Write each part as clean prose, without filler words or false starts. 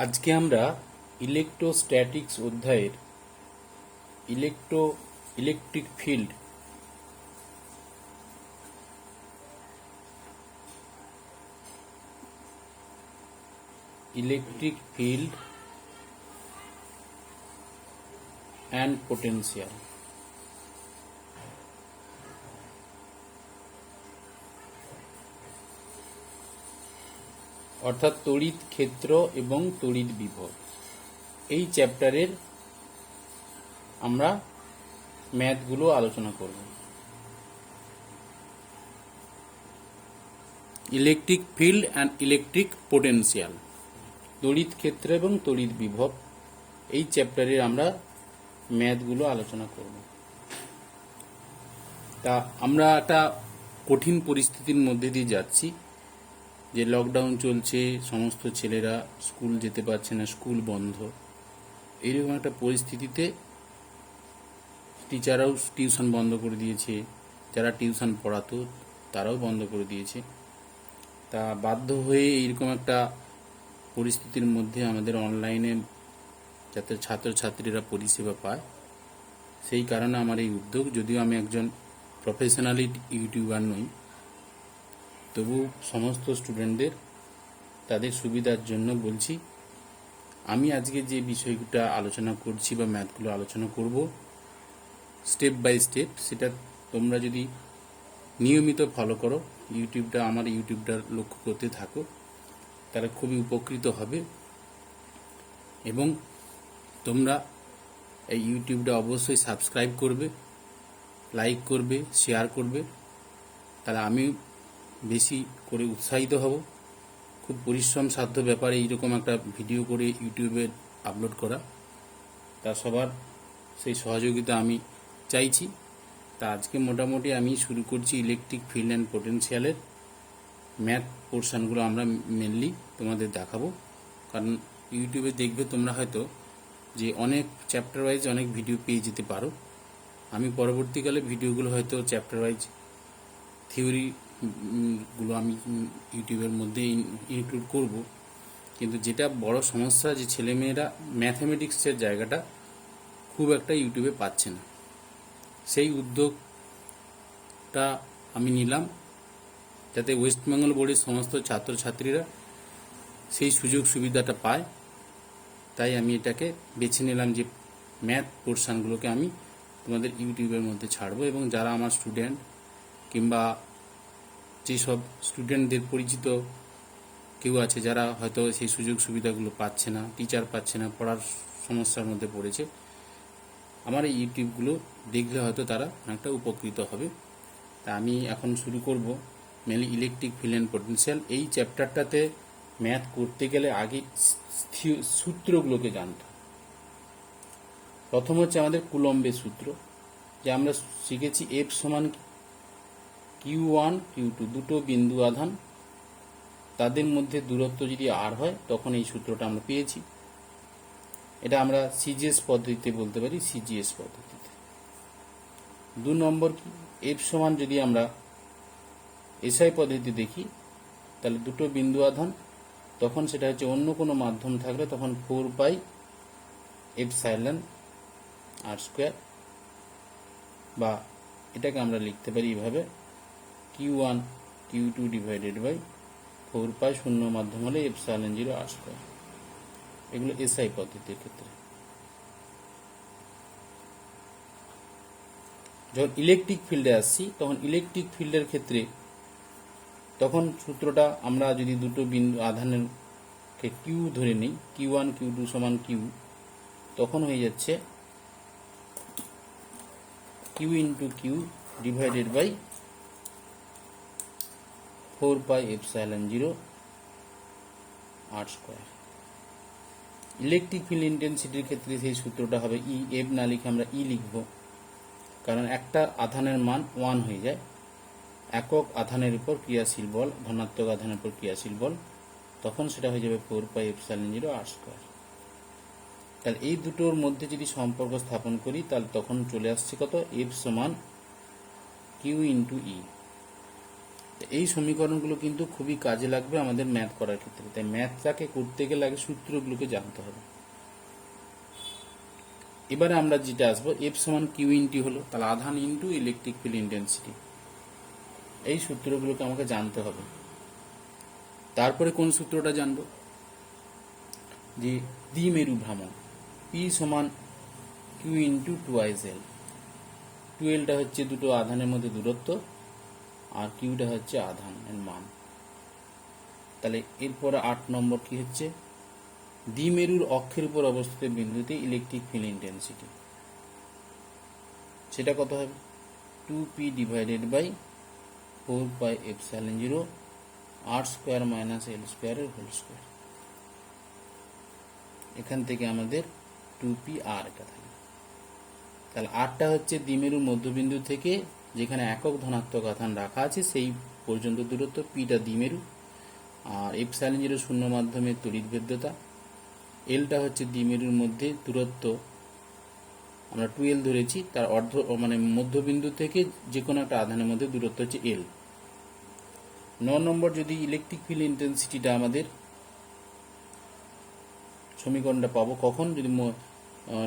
আজকে আমরা ইলেকট্রোস্ট্যাটিক্স অধ্যায়ের ইলেকট্রিক ফিল্ড অ্যান্ড পোটেনশিয়াল অর্থাৎ তড়িৎ ক্ষেত্র এবং তড়িৎ বিভব এই চ্যাপ্টারের আমরা ম্যাথগুলো আলোচনা করব। Electric field and electric potential, তড়িৎ ক্ষেত্র এবং তড়িৎ বিভব এই চ্যাপ্টারের আমরা ম্যাথগুলো আলোচনা করব। তা আমরা একটা কঠিন পরিস্থিতির মধ্যে দিয়ে যাচ্ছি, যে লকডাউন চলছে, সমস্ত ছেলেরা স্কুল যেতে পারছে না, স্কুল বন্ধ। এইরকম একটা পরিস্থিতিতে টিচাররাও টিউশন বন্ধ করে দিয়েছে, যারা টিউশন পড়াতো তারাও বন্ধ করে দিয়েছে। তা বাধ্য হয়ে এইরকম একটা পরিস্থিতির মধ্যে আমাদের অনলাইনে যাতে ছাত্রছাত্রীরা পরিষেবা পায়, সেই কারণে আমার এই উদ্যোগ। যদিও আমি একজন প্রফেশনালি ইউটিউবার নই, তবু সমস্ত স্টুডেন্টদের তাদের সুবিধার জন্য বলছি, আমি আজকে যে বিষয়টা আলোচনা করছি বা ম্যাথগুলো আলোচনা করব স্টেপ বাই স্টেপ, সেটা তোমরা যদি নিয়মিত ফলো করো, আমার ইউটিউবটা লক্ষ্য করতে থাকো, তারা খুবই উপকৃত হবে। এবং তোমরা এই ইউটিউবটা অবশ্যই সাবস্ক্রাইব করবে, লাইক করবে, শেয়ার করবে, তাহলে আমি বেশি করে উৎসাহিত হব। খুব পরিশ্রম সাধ্য ব্যাপারে এইরকম একটা ভিডিও করে ইউটিউবে আপলোড করা, তা সবার সেই সহযোগিতা আমি চাইছি। তা আজকে মোটামুটি আমি শুরু করছি ইলেকট্রিক ফিল্ড অ্যান্ড পোটেনশিয়ালের ম্যাথ পোর্শনগুলো আমরা মেনলি তোমাদের দেখাবো। কারণ ইউটিউবে দেখবে তোমরা হয়তো যে অনেক চ্যাপ্টার ওয়াইজ অনেক ভিডিও পেয়ে যেতে পারো। আমি পরবর্তীকালে ভিডিওগুলো হয়তো চ্যাপ্টার ওয়াইজ থিওরিগুলো আমি ইউটিউবের মধ্যে ইনক্লুড করব। কিন্তু যেটা বড় সমস্যা, যে ছেলেমেয়েরা ম্যাথমেটিক্সের জায়গাটা খুব একটা ইউটিউবে পাচ্ছে না। সেই উদ্যোগটা আমি নিলাম যাতে ওয়েস্ট বেঙ্গল বোর্ডের সমস্ত ছাত্রছাত্রীরা সেই সুযোগ সুবিধাটা পায়। তাই আমি এটাকে বেছে নিলাম যে ম্যাথ পোর্শনগুলোকে আমি তোমাদের ইউটিউবের মধ্যে ছাড়বো। এবং যারা আমার স্টুডেন্ট কিংবা যেসব স্টুডেন্টদের পরিচিত কেউ আছে যারা হয়তো সেই সুযোগ সুবিধাগুলো পাচ্ছে না, টিচার পাচ্ছে না, পড়ার সমস্যার মধ্যে পড়েছে, আমার এই ইউটিউবগুলো দেখলে হয়তো তারা অনেকটা উপকৃত হবে। তা আমি এখন শুরু করব mainly electric field and potential. এই চ্যাপ্টারটাতে ম্যাথ করতে গেলে আগে সূত্রগুলোকে জানতে। প্রথম হচ্ছে আমাদের কুলম্বের সূত্র, যে আমরা শিখেছি এফ সমান Q1 Q2, দুটো বিন্দু আধান, তাদের মধ্যে দূরত্ব যদি আর হয় তখন এই সূত্রটা আমরা পেয়েছি। এটা আমরা সিজিএস পদ্ধতিতে বলতে পারি, সিজিএস পদ্ধতিতে। 2 নম্বর কি, এফ সমান যদি আমরা এসআই পদ্ধতি দেখি, তাহলে দুটো বিন্দু আধান, তখন সেটা হচ্ছে অন্য কোনো মাধ্যম থাকলে তখন 4 পাই এপসাইলন আর স্কোয়ার, বা এটাকে আমরা লিখতে পারি এইভাবে Q1 Q2 ডিভাইডেড বাই 4 পাই, শূন্য মাধ্যম হলে এপসাইলন 0 আর স্কোয়ার। এগুলো এসআই পদ্ধতির ক্ষেত্রে। যখন ইলেকট্রিক ফিল্ডে আসছি, তখন ইলেকট্রিক ফিল্ডের ক্ষেত্রে তখন সূত্রটা আমরা যদি দুটো বিন্দু আধানের কিউ ধরে নিই, Q1 Q2 সমান কিউ, তখন হয়ে যাচ্ছে Q into Q divided by 4 pi epsilon 0 r square. Electric field ইন্টেন্সিটির ক্ষেত্রে সেই সূত্রটা হবে ই, এফ না লিখে আমরা ই লিখব, কারণ একটা আধানের মান 1 হয়ে যায়। একক আধানের উপর ক্রিয়াশীল বল, ধনাত্মক আধানের উপর ক্রিয়াশীল বল, তখন সেটা হয়ে যাবে 4 পাই এপসাইলন 0 আর স্কোয়ার। তাহলে এই দুটোর মধ্যে যদি সম্পর্ক স্থাপন করি, তাহলে তখন চলে আসছে কত, এফ সমান কিউ ইন্টু ই। এই সমীকরণগুলো কিন্তু খুবই কাজে লাগবে আমাদের ম্যাথ করার ক্ষেত্রে। তাই ম্যাথটাকে করতে গেলে আগে সূত্রগুলোকে জানতে হবে। এবারে আমরা যেটা আসবো, এফ সমান কিউ ইনটি হলো, তাহলে আধান ইন্টু ইলেকট্রিক ফিল্ড ইন্টেন্সিটি। এই সূত্রগুলোকে আমাকে জানতে হবে। তারপরে কোন সূত্রটা জানবো, যে দ্বিমেরু ভ্রামক পি সমান কিউ ইন্টু টুয়াইজ এল। টুয়েলটা হচ্ছে দুটো আধানের মধ্যে দূরত্ব, আর কিউটা হচ্ছে আধানের মান। তাহলে এরপরে 8 নম্বর কি হচ্ছে, দ্বিমেরুর অক্ষের উপর অবস্থিত বিন্দুতে ইলেকট্রিক ফিল্ড ইন্টেন্সিটি, সেটা কত হবে, 2p divided by 4 pi epsilon 0 r square minus L স্কোয়ারের হোল স্কোয়ার। এখান থেকে আমাদের 2p r এটা থাকে। তাহলে আরটা হচ্ছে দ্বিমেরুর মধ্যবিন্দু থেকে যেখানে একক ধনাত্মক আধান রাখা আছে সেই পর্যন্ত দূরত্ব, পিটা দ্বিমেরু, আর এপসাইলন 0 শূন্য মাধ্যমে তড়িৎ ভেদ্যতা, এলটা হচ্ছে দ্বিমেরুর মধ্যে দূরত্ব, আমরা 2l ধরেছি, তার অর্ধ মানে মধ্যবিন্দু থেকে যে কোনো একটা আধানের মধ্যে দূরত্ব হচ্ছে এল। 9 নম্বর, যদি ইলেকট্রিক ফিল্ড ইন্টেন্সিটিটা আমাদের সমীকরণটা পাবো কখন, যদি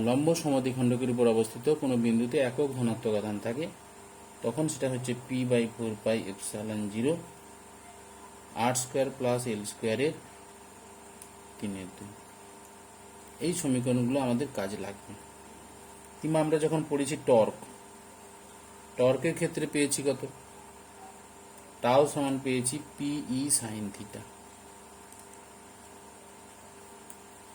লম্ব সমদ্বিখণ্ডকের উপর অবস্থিত কোনো বিন্দুতে একক ধনাত্মক আধান থাকে, তখন সেটা হচ্ছে p/4 epsilon 0 r square plus L স্কোয়ারের 3/2। এই সমীকরণগুলো আমাদের কাজে লাগবে। কিংবা আমরা যখন পড়েছি টর্কের ক্ষেত্রে পেয়েছি কত, টাও সমান পেয়েছি পিই সাইন থিটা।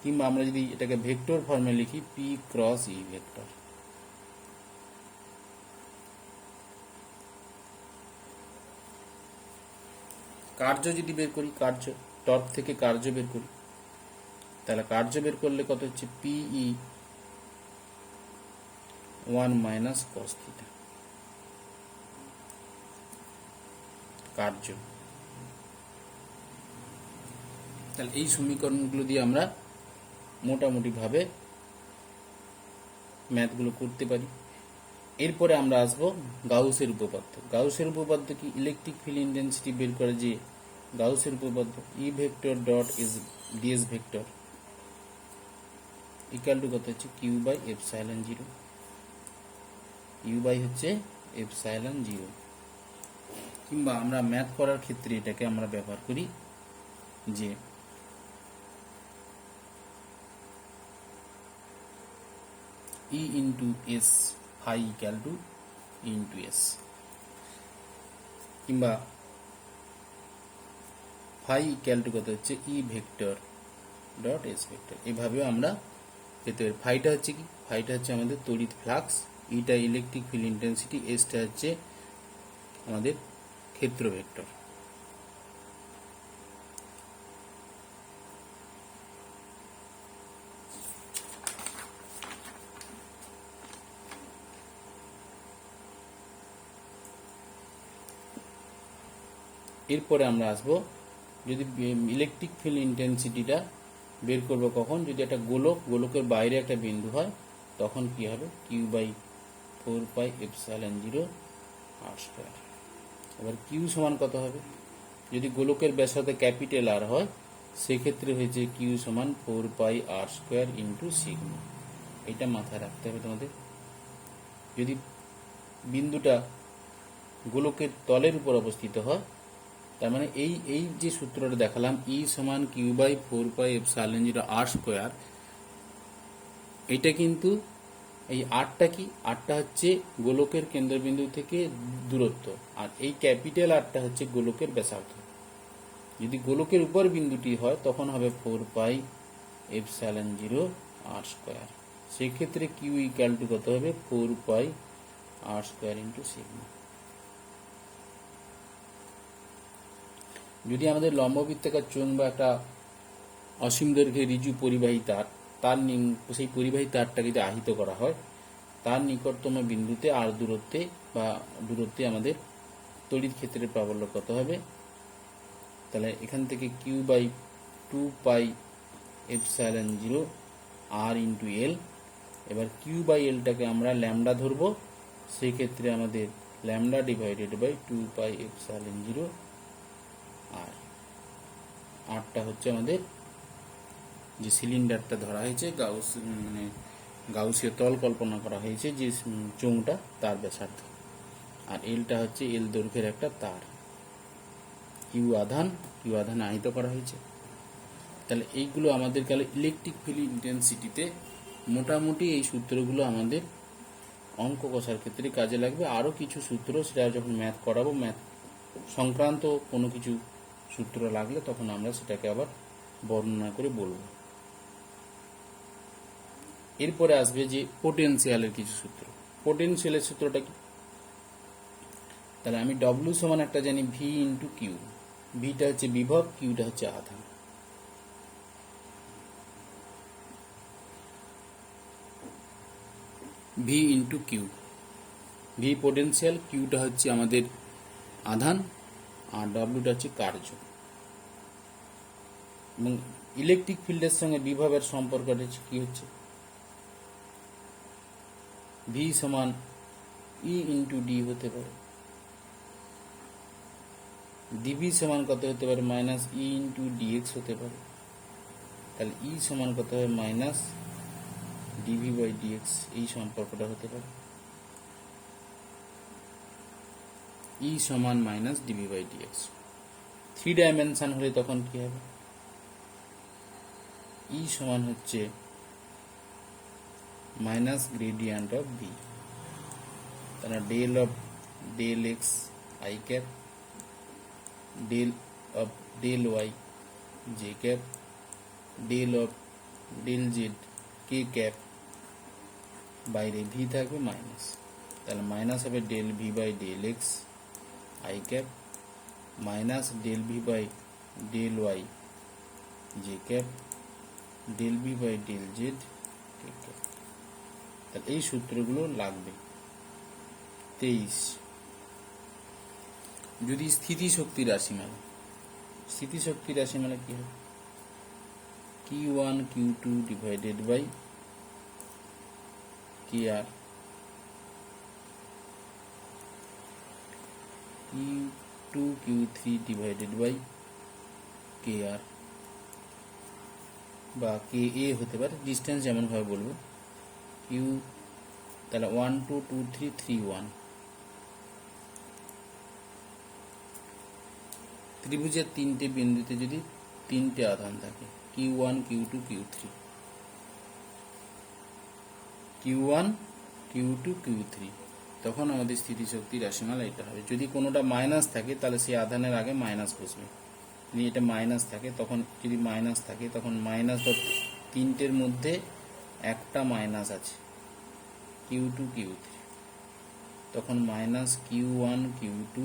কিংবা আমরা যদি এটাকে ভেক্টর ফর্মে লিখি, পি ক্রস ই ভেক্টর। কার্য যদি বের করি, কার্য টর্ক থেকে কার্য বের করি, তাহলে কার্য বের করলে কত হচ্ছে, পিই 1 মাইনাস কস থিটা কার্য। তাহলে এই সমীকরণগুলো দিয়ে আমরা মোটামুটি ভাবে ম্যাথগুলো করতে পারি। এরপরে আমরা আসবো গাউসের উপপাদ্য। গাউসের উপপাদ্য কি, ইলেকট্রিক ফিল্ড ইন্টেন্সিটি বের করে যে গাউসের উপপাদ্য, E vector dot is DS vector equal to কত হচ্ছে, Q by epsilon 0। U by হচ্ছে এপসাইলন 0। কিংবা আমরা ম্যাথ করার ক্ষেত্রে এটাকে আমরা ব্যবহার করি যে E into S phi equal to E into S, কিংবা ফাই ইকুয়াল টু কত হচ্ছে, E vector dot S vector. এভাবেও আমরা পেতে পারি। ফাইটা হচ্ছে কি, ফাইটা হচ্ছে আমাদের তড়িৎ ফ্লাক্স, ইটা ইলেকট্রিক ফিল্ড ইন্টেন্সিটি, এসটা হচ্ছে আমাদের ক্ষেত্র ভেক্টর। এরপরে আমরা আসবো, যদি ইলেকট্রিক ফিল্ড ইন্টেন্সিটিটা বের করবো কখন, যদি একটা গোলকের বাইরে একটা বিন্দু হয়, তখন কি হবে, Q by 4 epsilon 0 r square. এবার কিউ সমান কত হবে, যদি গোলকের ব্যাসার্ধ ক্যাপিটাল আর হয়, সেক্ষেত্রে হয়েছে কিউ সমান 4 r স্কোয়ার ইন্টু সিগমা। এটা মাথায় রাখতে হবে তোমাদের। যদি বিন্দুটা গোলকের তলের উপর অবস্থিত হয়, তার মানে এই যে সূত্রটা দেখালাম, ই সমান Q by 4 epsilon 0 r square, এটা কিন্তু এই আরটা কি, আরটা হচ্ছে গোলকের কেন্দ্রবিন্দু থেকে দূরত্ব, আর এই ক্যাপিটাল আরটা হচ্ছে গোলকের ব্যাসার্ধ। যদি গোলকের উপর বিন্দুটি হয়, তখন হবে 4 এপসাইলন 0 r স্কোয়ার। সেক্ষেত্রে কিউ ইকুয়াল টু কত হবে, 4 r স্কোয়ার ইন্টু সিগমা। যদি আমাদের লম্ববৃত্তাকার চোঙ বা একটা অসীম দৈর্ঘ্যের ঋজু পরিবাহী তার, সেই পরিবাহী তারটা যদি আহিত করা হয়, তার নিকটতম বিন্দুতে আর দূরত্বে আমাদের তড়িৎ ক্ষেত্রের প্রাবল্য কত হবে, তাহলে এখান থেকে Q by 2 epsilon 0 r into L. এবার কিউ বাই এলটাকে আমরা ল্যামডা ধরবো, সেই ক্ষেত্রে আমাদের ল্যামডা ডিভাইডেড বাই 2 এপসাইলন 0 আর আরটা হচ্ছে আমাদের যে সিলিন্ডারটা ধরা হয়েছে গাউসীয় তল কল্পনা করা হয়েছে যে চোঙটা তার ব্যাসার্ধ, আর এলটা হচ্ছে এল দৈর্ঘ্যের একটা তার। ইউ আধান আহিত করা হয়েছে। তাহলে এইগুলো আমাদের গেল ইলেকট্রিক ফিল্ড ইন্টেন্সিটিতে। মোটামুটি এই সূত্রগুলো আমাদের অঙ্ক কষার ক্ষেত্রে কাজে লাগবে। আরও কিছু সূত্র সেটা যখন ম্যাথ করাবো, ম্যাথ সংক্রান্ত কোনো কিছু সূত্র লাগলে তখন আমরা সেটাকে আবার বর্ণনা করে বলবো। এরপরে আসবে যে পোটেনশিয়ালের কিছু সূত্র। পোটেনশিয়ালের সূত্রটা কি? তাহলে আমি ডব্লিউ সমান একটা জানি ভি ইন্টু কিউ। ভিটা হচ্ছে বিভব, কিউটা হচ্ছে আধান। V into Q, V potential, কিউটা হচ্ছে আমাদের আধান, আর ডব্লিউটা হচ্ছে কার্য। এবং ইলেকট্রিক ফিল্ডের সঙ্গে বিভবের সম্পর্কটা কি হচ্ছে? ভি সমান ই ইন্টু ডি হতে পারে, ডিভি সমান কত হতে পারে? মাইনাস ই ইন্টু ডিএক্স হতে পারে। তাহলে ই সমান কত হবে? মাইনাস ডিভি বাই ডিএক্স, এই সম্পর্কটা হতে পারে। ই সমান minus DV by DX. 3 dimension হলে তখন কি হবে? ই সমান হচ্ছে মাইনাস গ্রেডিয়েন্ট অফ বি। তাহলে del of del X I cap, del of del Y J cap, del of del Z K cap, বাইরে ভি থাকবে মাইনাস। তাহলে মাইনাস হবে del V by del X I cap minus del V by del Y J cap del V by del Z K cap. তাহলে এই সূত্রগুলো লাগবে। 23, যদি স্থিতিশক্তির রাশিমালা, স্থিতিশক্তির রাশিমালা কি হবে? Q1 Q2 divided by KR, Q2 Q3 divided by KR বা KA হতে পারে, ডিস্টেন্স যেমন ভাবে বলবো। কিউ তাহলে 1 2 2 3 3 1, ত্রিভুজের 3টে বিন্দুতে যদি 3টে আধান থাকে, Q1 Q2 Q3, Q1 Q2 Q3, তখন আমাদের স্থিতিশক্তির রাশিমালা এটা হবে। যদি কোনোটা মাইনাস থাকে তাহলে সেই আধানের আগে মাইনাস বসবে। যদি এটা মাইনাস থাকে তখন, যদি মাইনাস থাকে তখন মাইনাস, বা 3টের মধ্যে একটা মাইনাস আছে Q2 Q3, তখন মাইনাস Q1 Q2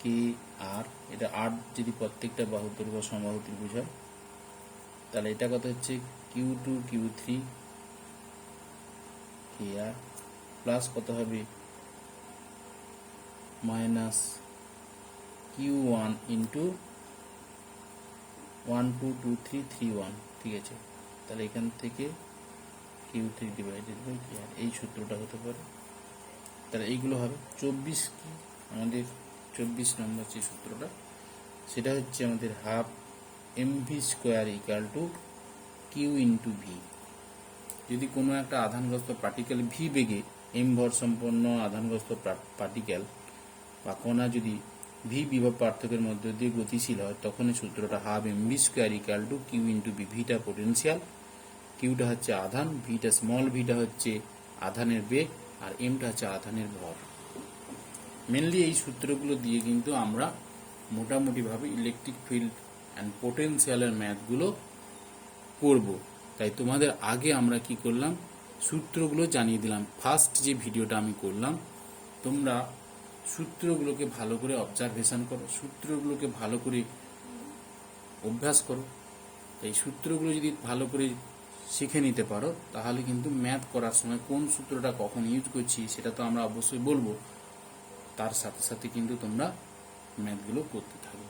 KR। এটা আর যদি প্রত্যেকটা বাহু দৈর্ঘ্য সমবাহু ত্রিভুজ হয়, তাহলে এটা কত হচ্ছে? Q2 Q3 KR প্লাস কত হবে? মাইনাস Q1 ইন্টু 1 2 2 3 3 1, ঠিক আছে। তাহলে এখান থেকে Q3 ডিভাইডেড বাই KR, এই সূত্রটা হতে পারে। তাহলে এইগুলো হবে। 24 কি আমাদের 24 নম্বর যে সূত্রটা, সেটা হচ্ছে আমাদের half mv square equal to Q into V. যদি কোনো একটা আধানগ্রস্ত পার্টিকেল ভি বেগে এম ভর সম্পন্ন আধানগ্রস্ত পার্টিকেল বা কণা যদি ভি বিভব পার্থক্যের মধ্য দিয়ে গতিশীল হয়, তখন এই সূত্রটা half mv square equal to Q into V. ভিটা পোটেনশিয়াল, কিউটা হচ্ছে আধান, ভিটা স্মল ভিটা হচ্ছে আধানের বেগ, আর এমটা হচ্ছে আধানের ভর। মেনলি এই সূত্রগুলো দিয়ে কিন্তু আমরা মোটামুটিভাবে ইলেকট্রিক ফিল্ড অ্যান্ড পোটেনশিয়ালের ম্যাথগুলো করব। তাই তোমাদের আগে আমরা কি করলাম, সূত্রগুলো জানিয়ে দিলাম। ফার্স্ট যে ভিডিওটা আমি করলাম, তোমরা সূত্রগুলোকে ভালো করে অবজারভেশন করো, সূত্রগুলোকে ভালো করে অভ্যাস করো। এই সূত্রগুলো যদি ভালো করে শিখে নিতে পারো, তাহলে কিন্তু ম্যাথ করার সময় কোন সূত্রটা কখন ইউজ করছি সেটা তো আমরা অবশ্যই বলবো, তার সাথে সাথে কিন্তু তোমরা ম্যাথগুলো করতে থাকবে।